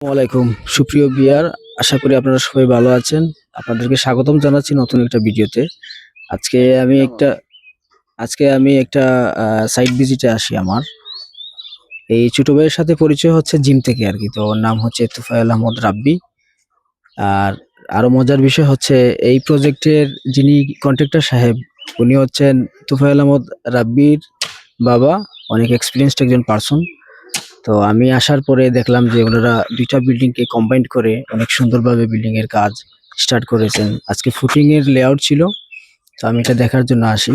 ওয়ালাইকুম সুপ্রিয় বিয়ার, আশা করি আপনারা সবাই ভালো আছেন। আপনাদেরকে স্বাগতম জানাচ্ছি নতুন একটা ভিডিওতে। আজকে আমি একটা আজকে আমি একটা সাইট ভিজিটে আসি আমার। এই ছোট ভাইয়ের সাথে পরিচয় হচ্ছে জিম থেকে আর কি। তো ওর নাম হচ্ছে তুফাইল আহমদ রাব্বি। আর আরো মজার বিষয় হচ্ছে এই প্রজেক্টের যিনি কন্ট্রাক্টর সাহেব, উনি হচ্ছেন তুফাইল আহমদ রাব্বির বাবা। অনেক এক্সপিরিয়েন্সড একজন পার্সন। তো আমি আসার পরে দেখলাম যে ওনারা ২ টা বিল্ডিংকে কম্বাইন্ড করে অনেক সুন্দরভাবে বিল্ডিং এর কাজ স্টার্ট করেছেন। আজকে ফুটিং এর লেআউট ছিল। তো আমি এটা দেখার জন্য আসি।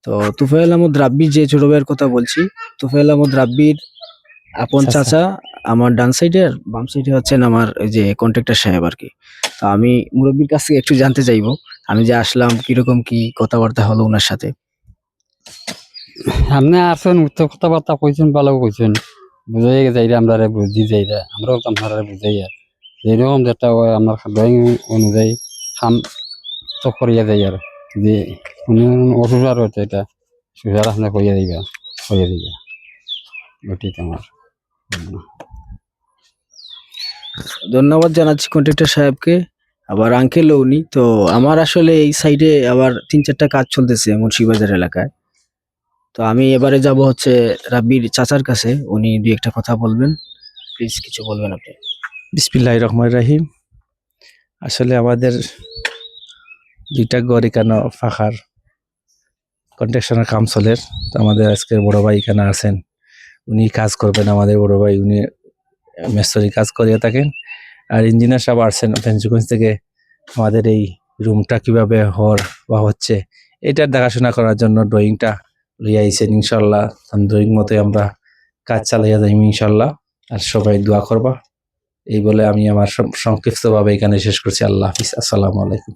তো তুফাইল আহমদ রাব্বি যে ছোট ভাইয়ের কথা বলছি, তুফাইল আহমদ রাব্বির আপন চাচা আমার ডান সাইডে, আর বাম সাইডে হচ্ছেন আমার ওই যে কন্ট্রাক্টর সাহেব আরকি। তো আমি মুরব্বির কাছ থেকে একটু জানতে চাইবো, আমি যে আসলাম কিরকম কি কথাবার্তা হলো উনার সাথে? আপনি আসেন উত্তর কথাবার্তা কইছেন, ভালো কইছেন, বুঝাই যাইরা আমরা বুঝি যাইরা আমরাও তো আপনারা বুঝাই আর যেরকম যেটা হয় আমার ড্রয়িং অনুযায়ী খাম তো করিয়া যাই আর যে উনি অসুবিধা রয়েছে এটা সুবিধা আপনি কইয়া দিবা ওটিতে আমার ধন্যবাদ জানাচ্ছি কন্ট্রাক্টর সাহেবকে। আবার আঙ্কেলও উনি। তো আমার আসলে এই সাইডে আবার ৩-৪টা কাজ চলতেছে মুন্সিবাজার এলাকায়। তো আমি এবারে যাব হচ্ছে রাব্বির চাচার কাছে। উনি ২-১টা কথা বলবেন। প্লিজ কিছু বলবেন আপনি। বিসমিল্লাহির রহমানির রহিম। আসলে আমাদের ২টা ঘর এখানে ফাঁকার কন্ট্রাকশনের কাম চলের। তো আমাদের আজকে বড় ভাই এখানে আছেন, উনি কাজ করবেন। আমাদের বড় ভাই উনি মেসরি কাজ করিয়া থাকেন। আর ইঞ্জিনিয়ার সাহেব আসছেন ফেঞ্চুগঞ্জ থেকে আমাদের এই রুমটা কিভাবে হচ্ছে এটার দেখাশোনা করার জন্য ড্রয়িংটা লইয়া আইছেন। ইনশাল্লাহ ড্রয়িং মতোই আমরা কাজ চালাইয়া যাই ইনশাল্লাহ। আর সবাই দোয়া করবা, এই বলে আমি আমার সংক্ষিপ্তভাবে এখানে শেষ করছি। আল্লাহ হাফিজ, আসসালামু আলাইকুম।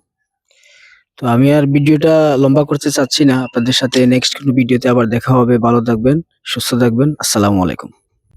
তো আমি আর ভিডিওটা লম্বা করতে চাচ্ছি না। আপনাদের সাথে নেক্সট কোনো ভিডিওতে আবার দেখা হবে। ভালো থাকবেন, সুস্থ থাকবেন। আসসালামু আলাইকুম।